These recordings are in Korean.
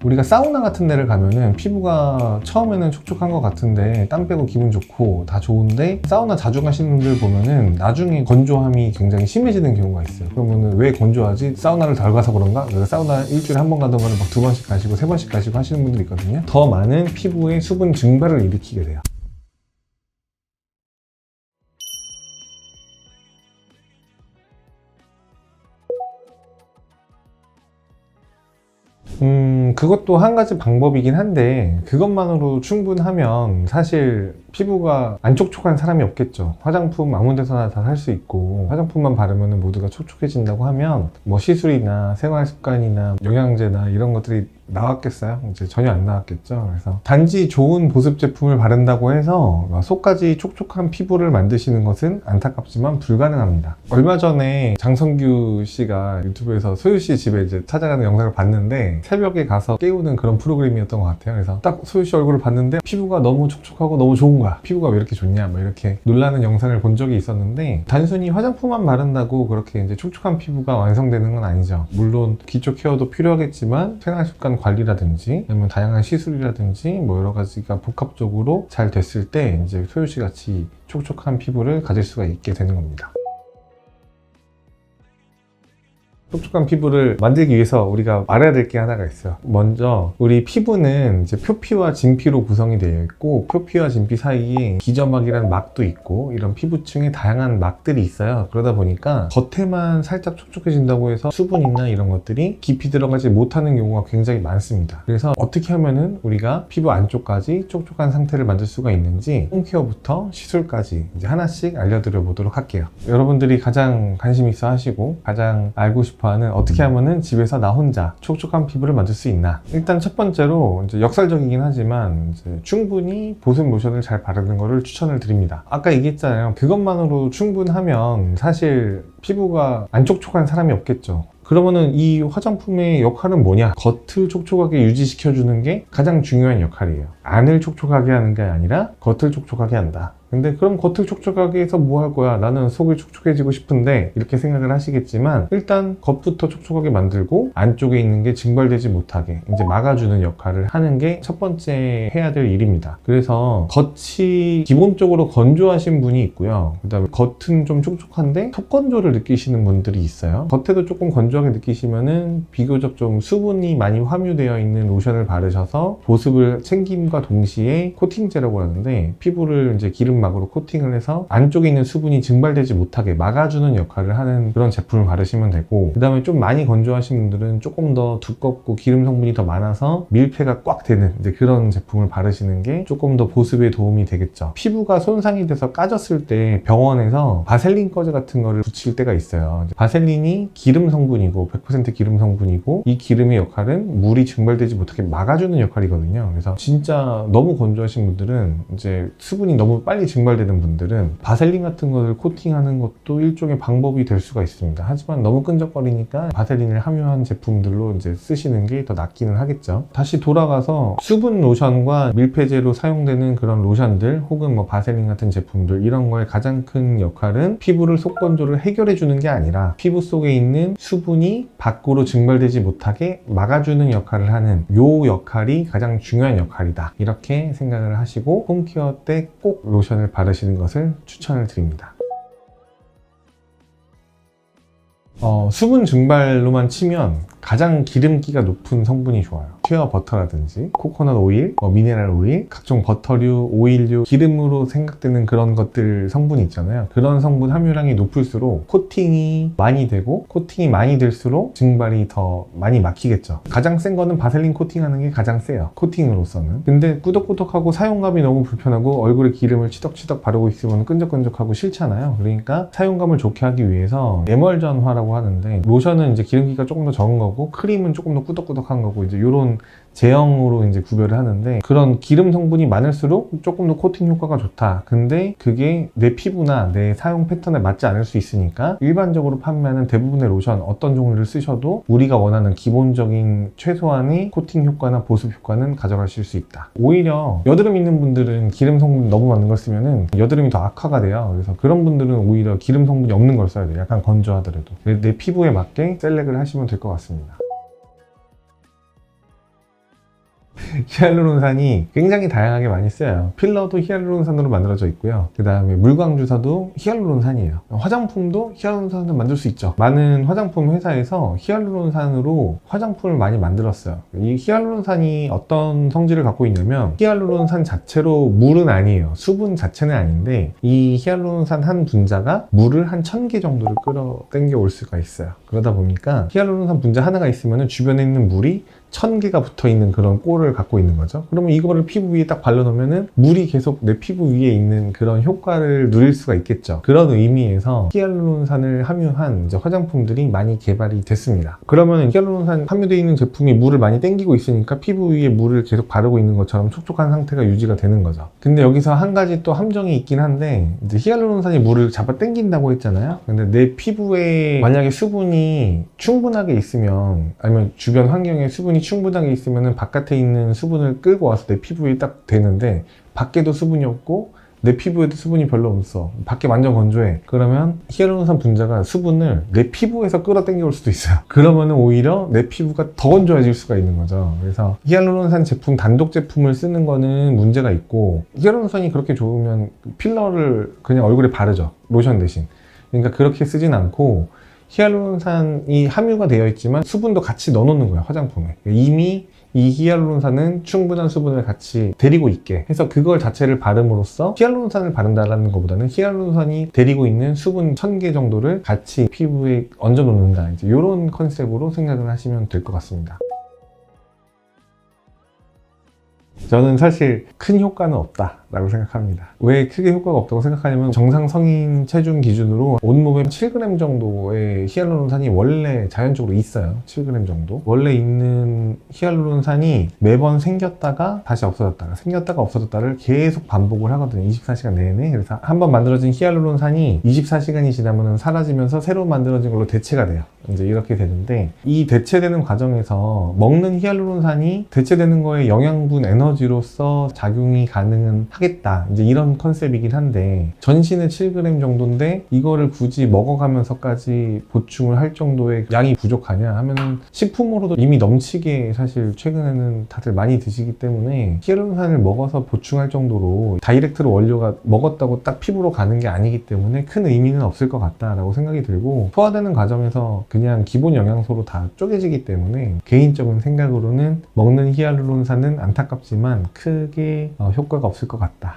우리가 사우나 같은 데를 가면은 피부가 처음에는 촉촉한 것 같은데 땀 빼고 기분 좋고 다 좋은데 사우나 자주 가시는 분들 보면은 나중에 건조함이 굉장히 심해지는 경우가 있어요. 그러면은 왜 건조하지? 사우나를 덜 가서 그런가? 그래서 사우나 일주일에 한 번 가던 거를 막 2번씩 가시고 3번씩 가시고 하시는 분들이 있거든요. 더 많은 피부의 수분 증발을 일으키게 돼요. 그것도 한 가지 방법이긴 한데 그것만으로 충분하면 사실 피부가 안 촉촉한 사람이 없겠죠. 화장품 아무 데서나 다 살 수 있고 화장품만 바르면 모두가 촉촉해진다고 하면 뭐 시술이나 생활 습관이나 영양제나 이런 것들이 나왔겠어요? 이제 전혀 안 나왔겠죠. 그래서 단지 좋은 보습 제품을 바른다고 해서 속까지 촉촉한 피부를 만드시는 것은 안타깝지만 불가능합니다. 얼마 전에 장성규 씨가 유튜브에서 소유 씨 집에 이제 찾아가는 영상을 봤는데 새벽에 가서 깨우는 그런 프로그램이었던 것 같아요. 그래서 딱 소유 씨 얼굴을 봤는데 피부가 너무 촉촉하고 너무 좋은 거야. 피부가 왜 이렇게 좋냐? 뭐 이렇게 놀라는 영상을 본 적이 있었는데 단순히 화장품만 바른다고 그렇게 이제 촉촉한 피부가 완성되는 건 아니죠. 물론 기초 케어도 필요하겠지만 생활 습관 관리라든지 아니면 다양한 시술이라든지 뭐 여러 가지가 복합적으로 잘 됐을 때 이제 소유씨 같이 촉촉한 피부를 가질 수가 있게 되는 겁니다. 촉촉한 피부를 만들기 위해서 우리가 알아야 될 게 하나가 있어요. 먼저 우리 피부는 이제 표피와 진피로 구성이 되어 있고 표피와 진피 사이에 기저막이라는 막도 있고 이런 피부층에 다양한 막들이 있어요. 그러다 보니까 겉에만 살짝 촉촉해진다고 해서 수분이나 이런 것들이 깊이 들어가지 못하는 경우가 굉장히 많습니다. 그래서 어떻게 하면은 우리가 피부 안쪽까지 촉촉한 상태를 만들 수가 있는지 홈케어부터 시술까지 이제 하나씩 알려드려 보도록 할게요. 여러분들이 가장 관심 있어 하시고 가장 알고 싶어하는 어떻게 하면은 집에서 나 혼자 촉촉한 피부를 만들 수 있나. 일단 첫 번째로 이제 역설적이긴 하지만 이제 충분히 보습 로션을 잘 바르는 거를 추천을 드립니다. 아까 얘기했잖아요. 그것만으로 충분하면 사실 피부가 안 촉촉한 사람이 없겠죠. 그러면은 이 화장품의 역할은 뭐냐? 겉을 촉촉하게 유지시켜주는 게 가장 중요한 역할이에요. 안을 촉촉하게 하는 게 아니라 겉을 촉촉하게 한다. 근데 그럼 겉을 촉촉하게 해서 뭐 할 거야? 나는 속이 촉촉해지고 싶은데 이렇게 생각을 하시겠지만 일단 겉부터 촉촉하게 만들고 안쪽에 있는 게 증발되지 못하게 이제 막아주는 역할을 하는 게 첫 번째 해야 될 일입니다. 그래서 겉이 기본적으로 건조하신 분이 있고요. 그 다음에 겉은 좀 촉촉한데 속 건조를 느끼시는 분들이 있어요. 겉에도 조금 건조하게 느끼시면은 비교적 좀 수분이 많이 함유되어 있는 로션을 바르셔서 보습을 챙김과 동시에 코팅제라고 하는데 피부를 이제 기름막으로 코팅을 해서 안쪽에 있는 수분이 증발되지 못하게 막아주는 역할을 하는 그런 제품을 바르시면 되고 그 다음에 좀 많이 건조하신 분들은 조금 더 두껍고 기름 성분이 더 많아서 밀폐가 꽉 되는 이제 그런 제품을 바르시는 게 조금 더 보습에 도움이 되겠죠. 피부가 손상이 돼서 까졌을 때 병원에서 바셀린 거즈 같은 거를 붙일 때가 있어요. 바셀린이 기름 성분이고 100% 기름 성분이고 이 기름의 역할은 물이 증발되지 못하게 막아주는 역할이거든요. 그래서 진짜 너무 건조하신 분들은 이제 수분이 너무 빨리 증발되는 분들은 바셀린 같은 것을 코팅하는 것도 일종의 방법이 될 수가 있습니다. 하지만 너무 끈적거리니까 바셀린을 함유한 제품들로 이제 쓰시는 게 더 낫기는 하겠죠. 다시 돌아가서 수분 로션과 밀폐제로 사용되는 그런 로션들 혹은 뭐 바셀린 같은 제품들 이런 거의 가장 큰 역할은 피부를 속건조를 해결해 주는 게 아니라 피부 속에 있는 수분이 밖으로 증발되지 못하게 막아주는 역할을 하는 요 역할이 가장 중요한 역할이다. 이렇게 생각을 하시고 홈케어 때 꼭 로션을 바르시는 것을 추천을 드립니다. 수분 증발로만 치면 가장 기름기가 높은 성분이 좋아요. 쉐어 버터라든지 코코넛 오일, 미네랄 오일, 각종 버터류, 오일류, 기름으로 생각되는 그런 것들 성분이 있잖아요. 그런 성분 함유량이 높을수록 코팅이 많이 되고 코팅이 많이 될수록 증발이 더 많이 막히겠죠. 가장 센 거는 바셀린 코팅하는 게 가장 세요. 코팅으로서는. 근데 꾸덕꾸덕하고 사용감이 너무 불편하고 얼굴에 기름을 치덕치덕 바르고 있으면 끈적끈적하고 싫잖아요. 그러니까 사용감을 좋게 하기 위해서 에멀전화라고 하는데 로션은 이제 기름기가 조금 더 적은 거고 크림은 조금 더 꾸덕꾸덕한 거고 이제 이런 제형으로 이제 구별을 하는데 그런 기름 성분이 많을수록 조금 더 코팅 효과가 좋다. 근데 그게 내 피부나 내 사용 패턴에 맞지 않을 수 있으니까 일반적으로 판매하는 대부분의 로션 어떤 종류를 쓰셔도 우리가 원하는 기본적인 최소한의 코팅 효과나 보습 효과는 가져가실 수 있다. 오히려 여드름 있는 분들은 기름 성분 너무 많은 걸 쓰면은 여드름이 더 악화가 돼요. 그래서 그런 분들은 오히려 기름 성분이 없는 걸 써야 돼요. 약간 건조하더라도 내 피부에 맞게 셀렉을 하시면 될 것 같습니다. 히알루론산이 굉장히 다양하게 많이 쓰여요. 필러도 히알루론산으로 만들어져 있고요. 그 다음에 물광주사도 히알루론산이에요. 화장품도 히알루론산으로 만들 수 있죠. 많은 화장품 회사에서 히알루론산으로 화장품을 많이 만들었어요. 이 히알루론산이 어떤 성질을 갖고 있냐면, 히알루론산 자체로 물은 아니에요. 수분 자체는 아닌데, 이 히알루론산 한 분자가 물을 한 1000개 정도를 끌어당겨 올 수가 있어요. 그러다 보니까 히알루론산 분자 하나가 있으면 주변에 있는 물이 1000개가 붙어 있는 그런 꼴을 갖고 있는 거죠. 그러면 이거를 피부 위에 딱 발라놓으면은 물이 계속 내 피부 위에 있는 그런 효과를 누릴 수가 있겠죠. 그런 의미에서 히알루론산을 함유한 이제 화장품들이 많이 개발이 됐습니다. 그러면 히알루론산 함유되어 있는 제품이 물을 많이 땡기고 있으니까 피부 위에 물을 계속 바르고 있는 것처럼 촉촉한 상태가 유지가 되는 거죠. 근데 여기서 한 가지 또 함정이 있긴 한데, 이제 히알루론산이 물을 잡아 당긴다고 했잖아요. 근데 내 피부에 만약에 수분이 충분하게 있으면, 아니면 주변 환경에 수분이 충분하게 있으면 바깥에 있는 수분을 끌고 와서 내 피부에 딱 되는데, 밖에도 수분이 없고 내 피부에도 수분이 별로 없어, 밖에 완전 건조해. 그러면 히알루론산 분자가 수분을 내 피부에서 끌어당겨 올 수도 있어요. 그러면 오히려 내 피부가 더 건조해질 수가 있는 거죠. 그래서 히알루론산 제품, 단독 제품을 쓰는 거는 문제가 있고, 히알루론산이 그렇게 좋으면 필러를 그냥 얼굴에 바르죠, 로션 대신. 그러니까 그렇게 쓰진 않고, 히알루론산이 함유가 되어 있지만 수분도 같이 넣어놓는 거예요, 화장품에. 이미 이 히알루론산은 충분한 수분을 같이 데리고 있게 해서 그걸 자체를 바름으로써 히알루론산을 바른다라는 것보다는 히알루론산이 데리고 있는 수분 1000개 정도를 같이 피부에 얹어 놓는다, 이제 이런 컨셉으로 생각을 하시면 될 것 같습니다. 저는 사실 큰 효과는 없다라고 생각합니다. 왜 크게 효과가 없다고 생각하냐면, 정상 성인 체중 기준으로 온몸에 7g 정도의 히알루론산이 원래 자연적으로 있어요. 7g 정도. 원래 있는 히알루론산이 매번 생겼다가 다시 없어졌다가 생겼다가 없어졌다를 계속 반복을 하거든요, 24시간 내내. 그래서 한번 만들어진 히알루론산이 24시간이 지나면 사라지면서 새로 만들어진 걸로 대체가 돼요. 이제 이렇게 되는데, 이 대체되는 과정에서 먹는 히알루론산이 대체되는 거에 영양분, 에너지로서 작용이 가능은 하겠다, 이제 이런 컨셉이긴 한데, 전신에 7g 정도인데 이거를 굳이 먹어가면서까지 보충을 할 정도의 양이 부족하냐 하면, 식품으로도 이미 넘치게 사실 최근에는 다들 많이 드시기 때문에 히알루론산을 먹어서 보충할 정도로 다이렉트로 원료가 먹었다고 딱 피부로 가는 게 아니기 때문에 큰 의미는 없을 것 같다라고 생각이 들고, 소화되는 과정에서 그냥 기본 영양소로 다 쪼개지기 때문에 개인적인 생각으로는 먹는 히알루론산은 안타깝지만 크게 효과가 없을 것 같다.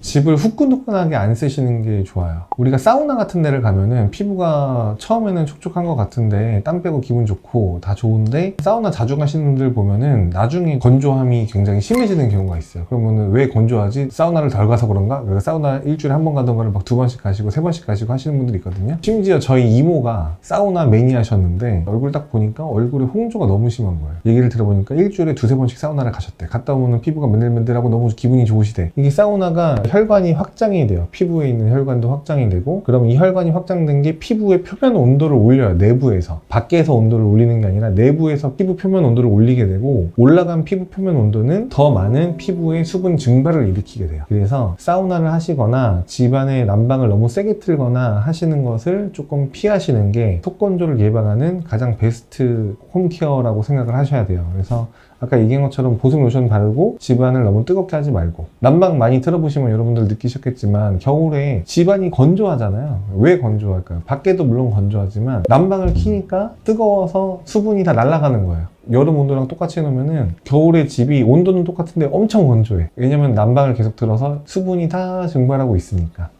집을 후끈후끈하게 안 쓰시는 게 좋아요. 우리가 사우나 같은 데를 가면은 피부가 처음에는 촉촉한 것 같은데 땀 빼고 기분 좋고 다 좋은데, 사우나 자주 가시는 분들 보면은 나중에 건조함이 굉장히 심해지는 경우가 있어요. 그러면은 왜 건조하지? 사우나를 덜 가서 그런가? 사우나 일주일에 한 번 가던 거를 막 2번씩 가시고 3번씩 가시고 하시는 분들이 있거든요. 심지어 저희 이모가 사우나 매니아셨는데 얼굴 딱 보니까 얼굴에 홍조가 너무 심한 거예요. 얘기를 들어보니까 일주일에 2-3번씩 사우나를 가셨대. 갔다 오면 피부가 맨들맨들하고 너무 기분이 좋으시대. 이게 사우나가 혈관이 확장이 돼요. 피부에 있는 혈관도 확장이 되고, 그럼 이 혈관이 확장된 게 피부의 표면 온도를 올려요. 내부에서. 밖에서 온도를 올리는 게 아니라 내부에서 피부 표면 온도를 올리게 되고, 올라간 피부 표면 온도는 더 많은 피부의 수분 증발을 일으키게 돼요. 그래서 사우나를 하시거나 집안에 난방을 너무 세게 틀거나 하시는 것을 조금 피하시는 게 속건조를 예방하는 가장 베스트 홈케어라고 생각을 하셔야 돼요. 그래서 아까 얘기한 것처럼 보습 로션 바르고 집안을 너무 뜨겁게 하지 말고, 난방 많이 틀어보시면 여러분들 느끼셨겠지만 겨울에 집안이 건조하잖아요. 왜 건조할까요? 밖에도 물론 건조하지만 난방을 켜니까 뜨거워서 수분이 다 날아가는 거예요. 여름 온도랑 똑같이 해놓으면은 겨울에 집이 온도는 똑같은데 엄청 건조해. 왜냐면 난방을 계속 틀어서 수분이 다 증발하고 있으니까.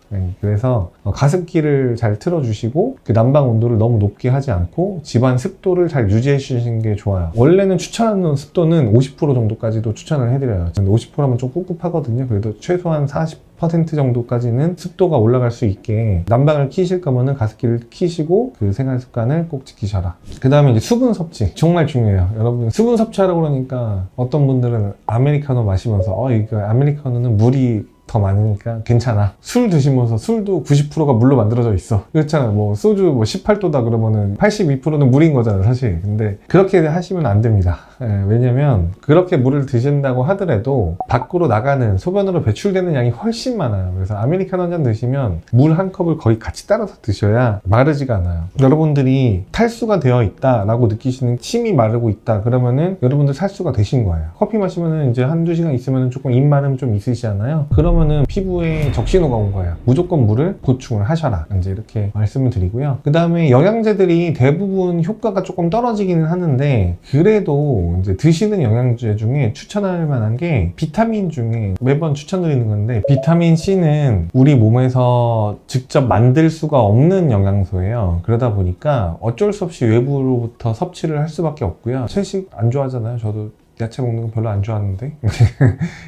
그래서 가습기를 잘 틀어주시고, 그 난방 온도를 너무 높게 하지 않고 집안 습도를 잘 유지해 주시는 게 좋아요. 원래는 추천하는 습도는 50% 정도까지도 추천을 해드려요. 근데 50%하면 좀 꿉꿉하거든요. 그래도 최소한 40% 정도까지는 습도가 올라갈 수 있게 난방을 키실 거면은 가습기를 키시고 그 생활 습관을 꼭 지키셔라. 그 다음에 이제 수분 섭취 정말 중요해요. 여러분, 수분 섭취하라고 그러니까 어떤 분들은 아메리카노 마시면서 이거 아메리카노는 물이 더 많으니까 괜찮아. 술 드시면서 술도 90%가 물로 만들어져 있어. 그렇잖아. 뭐 소주 뭐 18도다 그러면은 82%는 물인 거잖아 사실. 근데 그렇게 하시면 안 됩니다. 왜냐면 그렇게 물을 드신다고 하더라도 밖으로 나가는 소변으로 배출되는 양이 훨씬 많아요. 그래서 아메리카노 한 잔 드시면 물 한 컵을 거의 같이 따라서 드셔야 마르지가 않아요. 여러분들이 탈수가 되어 있다 라고 느끼시는, 침이 마르고 있다 그러면은 여러분들 탈수가 되신 거예요. 커피 마시면은 이제 한두 시간 있으면은 조금 입마름 좀 있으시잖아요. 그러면은 피부에 적신호가 온 거예요. 무조건 물을 보충을 하셔라. 이제 이렇게 말씀을 드리고요. 그 다음에 영양제들이 대부분 효과가 조금 떨어지기는 하는데, 그래도 이제 드시는 영양제 중에 추천할 만한 게 비타민 중에 매번 추천드리는 건데, 비타민 C는 우리 몸에서 직접 만들 수가 없는 영양소예요. 그러다 보니까 어쩔 수 없이 외부로부터 섭취를 할 수밖에 없고요. 채식 안 좋아하잖아요. 저도 야채 먹는 거 별로 안 좋아하는데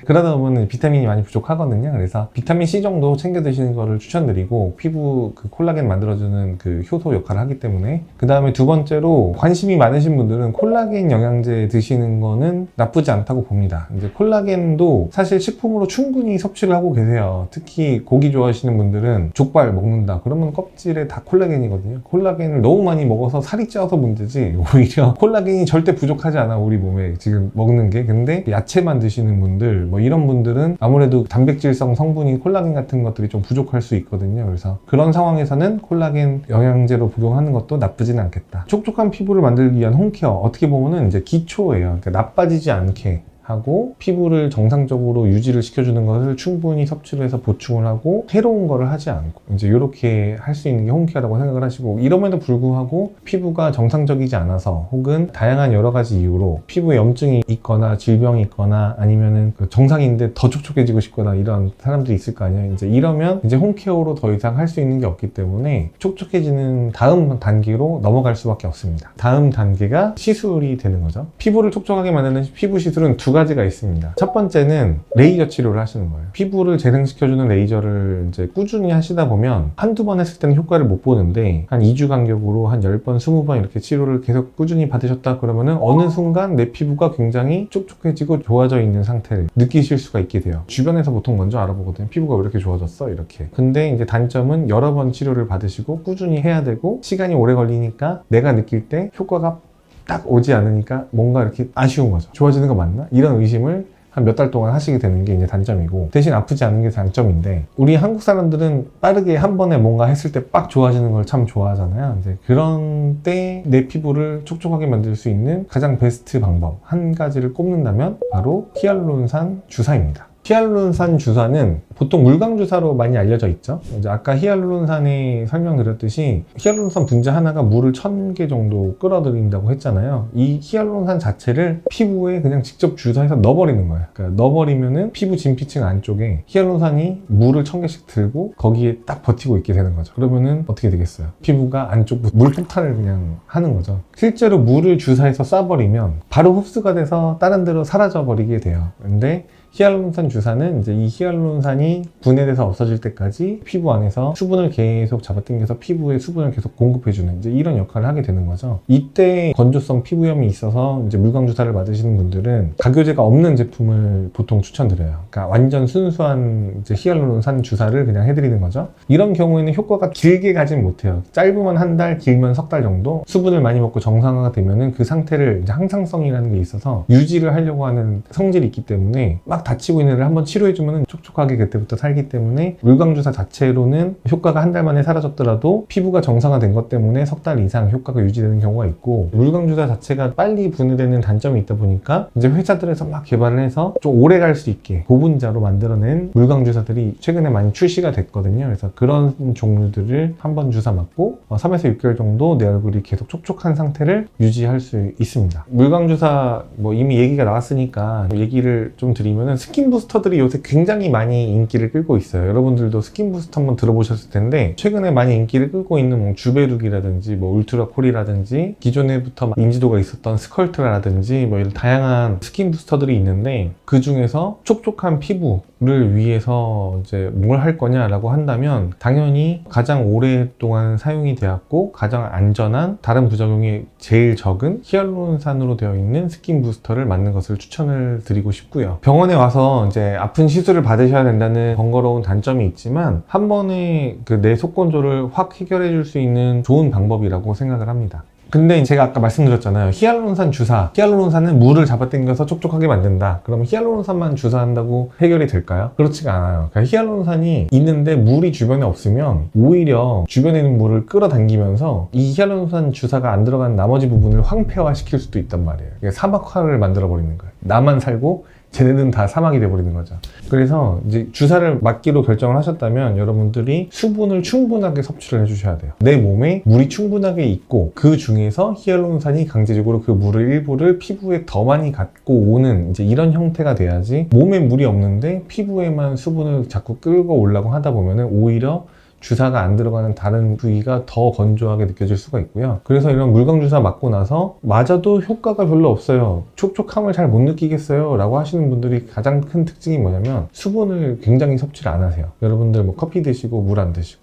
그러다 보면 비타민이 많이 부족하거든요. 그래서 비타민 C 정도 챙겨 드시는 거를 추천드리고, 피부 그 콜라겐 만들어주는 그 효소 역할을 하기 때문에. 그 다음에 두 번째로 관심이 많으신 분들은 콜라겐 영양제 드시는 거는 나쁘지 않다고 봅니다. 이제 콜라겐도 사실 식품으로 충분히 섭취를 하고 계세요. 특히 고기 좋아하시는 분들은 족발 먹는다 그러면 껍질에 다 콜라겐이거든요. 콜라겐을 너무 많이 먹어서 살이 쪄서 문제지, 오히려 콜라겐이 절대 부족하지 않아 우리 몸에 지금 먹는 게. 근데 야채만 드시는 분들, 뭐 이런 분들은 아무래도 단백질성 성분인 콜라겐 같은 것들이 좀 부족할 수 있거든요. 그래서 그런 상황에서는 콜라겐 영양제로 복용하는 것도 나쁘진 않겠다. 촉촉한 피부를 만들기 위한 홈케어, 어떻게 보면은 이제 기초예요. 그러니까 나빠지지 않게 하고 피부를 정상적으로 유지를 시켜주는 것을 충분히 섭취를 해서 보충을 하고, 새로운 거를 하지 않고 이제 이렇게 할 수 있는 게 홈케어라고 생각을 하시고, 이럼에도 불구하고 피부가 정상적이지 않아서 혹은 다양한 여러 가지 이유로 피부에 염증이 있거나 질병이 있거나 아니면은 정상인데 더 촉촉해지고 싶거나 이런 사람들이 있을 거 아니에요. 이제 이러면 이제 홈케어로 더 이상 할 수 있는 게 없기 때문에 촉촉해지는 다음 단계로 넘어갈 수밖에 없습니다. 다음 단계가 시술이 되는 거죠. 피부를 촉촉하게 만드는 피부 시술은 두 가지가 있습니다. 첫 번째는 레이저 치료를 하시는 거예요. 피부를 재생시켜주는 레이저를 이제 꾸준히 하시다 보면 한두 번 했을 때는 효과를 못 보는데, 한 2주 간격으로 한 10번, 20번 이렇게 치료를 계속 꾸준히 받으셨다 그러면은 어느 순간 내 피부가 굉장히 촉촉해지고 좋아져 있는 상태를 느끼실 수가 있게 돼요. 주변에서 보통 먼저 알아보거든요. 피부가 왜 이렇게 좋아졌어? 이렇게. 근데 이제 단점은 여러 번 치료를 받으시고 꾸준히 해야 되고 시간이 오래 걸리니까 내가 느낄 때 효과가 딱 오지 않으니까 뭔가 이렇게 아쉬운 거죠. 좋아지는 거 맞나? 이런 의심을 한 몇 달 동안 하시게 되는 게 이제 단점이고, 대신 아프지 않은 게 장점인데, 우리 한국 사람들은 빠르게 한 번에 뭔가 했을 때 빡 좋아지는 걸 참 좋아하잖아요. 이제 그런 때 내 피부를 촉촉하게 만들 수 있는 가장 베스트 방법 한 가지를 꼽는다면 바로 히알루론산 주사입니다. 히알루론산 주사는 보통 물광 주사로 많이 알려져 있죠. 이제 아까 히알루론산에 설명드렸듯이 히알루론산 분자 하나가 물을 1000개 정도 끌어들인다고 했잖아요. 이 히알루론산 자체를 피부에 그냥 직접 주사해서 넣어버리는 거예요. 그러니까 넣어버리면은 피부 진피층 안쪽에 히알루론산이 물을 1000개씩 들고 거기에 딱 버티고 있게 되는 거죠. 그러면은 어떻게 되겠어요? 피부가 안쪽부터 물폭탄을 그냥 하는 거죠. 실제로 물을 주사해서 쏴버리면 바로 흡수가 돼서 다른 데로 사라져 버리게 돼요. 근데 히알루론산 주사는 이제 이 히알루론산이 분해돼서 없어질 때까지 피부 안에서 수분을 계속 잡아당겨서 피부에 수분을 계속 공급해주는 이제 이런 역할을 하게 되는 거죠. 이때 건조성 피부염이 있어서 이제 물광 주사를 맞으시는 분들은 각효제가 없는 제품을 보통 추천드려요. 그러니까 완전 순수한 이제 히알루론산 주사를 그냥 해드리는 거죠. 이런 경우에는 효과가 길게 가진 못해요. 짧으면 한 달, 길면 석 달 정도. 수분을 많이 먹고 정상화가 되면은 그 상태를 이제 항상성이라는 게 있어서 유지를 하려고 하는 성질이 있기 때문에 막 다치고 있는 애를 한번 치료해주면 촉촉하게 그때부터 살기 때문에, 물광주사 자체로는 효과가 한 달 만에 사라졌더라도 피부가 정상화된 것 때문에 석 달 이상 효과가 유지되는 경우가 있고, 물광주사 자체가 빨리 분해되는 단점이 있다 보니까 이제 회사들에서 막 개발을 해서 좀 오래 갈 수 있게 고분자로 만들어낸 물광주사들이 최근에 많이 출시가 됐거든요. 그래서 그런 종류들을 한 번 주사 맞고 3에서 6개월 정도 내 얼굴이 계속 촉촉한 상태를 유지할 수 있습니다. 물광주사 뭐 이미 얘기가 나왔으니까 얘기를 좀 드리면은, 스킨 부스터들이 요새 굉장히 많이 인기를 끌고 있어요. 여러분들도 스킨 부스터 한번 들어보셨을 텐데, 최근에 많이 인기를 끌고 있는 뭐 주베룩이라든지 뭐 울트라콜이라든지 기존에부터 인지도가 있었던 스컬트라든지 뭐 이런 다양한 스킨 부스터들이 있는데, 그 중에서 촉촉한 피부를 위해서 이제 뭘 할 거냐라고 한다면 당연히 가장 오랫동안 사용이 되었고 가장 안전한, 다른 부작용이 제일 적은 히알루론산으로 되어 있는 스킨 부스터를 맞는 것을 추천을 드리고 싶고요. 병원에 와서 이제 아픈 시술을 받으셔야 된다는 번거로운 단점이 있지만 한 번에 그 내 속건조를 확 해결해 줄 수 있는 좋은 방법이라고 생각을 합니다. 근데 제가 아까 말씀드렸잖아요. 히알루론산 주사. 히알루론산은 물을 잡아당겨서 촉촉하게 만든다. 그럼 히알루론산만 주사한다고 해결이 될까요? 그렇지가 않아요. 그러니까 히알루론산이 있는데 물이 주변에 없으면 오히려 주변에 있는 물을 끌어당기면서 이 히알루론산 주사가 안 들어간 나머지 부분을 황폐화시킬 수도 있단 말이에요. 사막화를 만들어 버리는 거예요. 나만 살고 쟤네는 다 사막이 돼버리는 거죠. 그래서 이제 주사를 맞기로 결정을 하셨다면 여러분들이 수분을 충분하게 섭취를 해주셔야 돼요. 내 몸에 물이 충분하게 있고 그 중에서 히알루론산이 강제적으로 그 물을 일부를 피부에 더 많이 갖고 오는 이제 이런 형태가 돼야지, 몸에 물이 없는데 피부에만 수분을 자꾸 끌고 오려고 하다 보면은 오히려 주사가 안 들어가는 다른 부위가 더 건조하게 느껴질 수가 있고요. 그래서 이런 물광주사 맞고 나서 맞아도 효과가 별로 없어요, 촉촉함을 잘 못 느끼겠어요 라고 하시는 분들이 가장 큰 특징이 뭐냐면 수분을 굉장히 섭취를 안 하세요. 여러분들 뭐 커피 드시고 물 안 드시고,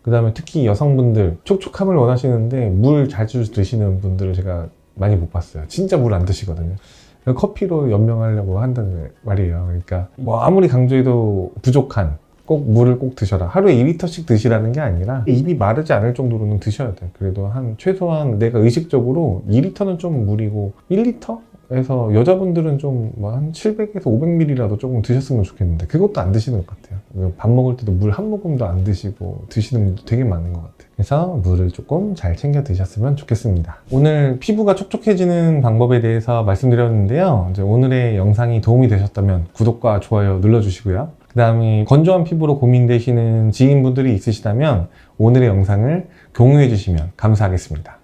그 다음에 특히 여성분들 촉촉함을 원하시는데 물 자주 드시는 분들을 제가 많이 못 봤어요. 진짜 물 안 드시거든요. 커피로 연명하려고 한다는 말이에요. 그러니까 뭐 아무리 강조해도 부족한, 꼭 물을 꼭 드셔라. 하루에 2리터씩 드시라는 게 아니라 입이 마르지 않을 정도로는 드셔야 돼. 그래도 한 최소한 내가 의식적으로 2리터는 좀 무리고 1리터? 에서 여자분들은 좀 뭐 한 700에서 500ml라도 조금 드셨으면 좋겠는데 그것도 안 드시는 것 같아요. 밥 먹을 때도 물 한 모금도 안 드시고 드시는 분도 되게 많은 것 같아요. 그래서 물을 조금 잘 챙겨 드셨으면 좋겠습니다. 오늘 피부가 촉촉해지는 방법에 대해서 말씀드렸는데요. 이제 오늘의 영상이 도움이 되셨다면 구독과 좋아요 눌러주시고요. 그 다음에 건조한 피부로 고민되시는 지인분들이 있으시다면 오늘의 영상을 공유해 주시면 감사하겠습니다.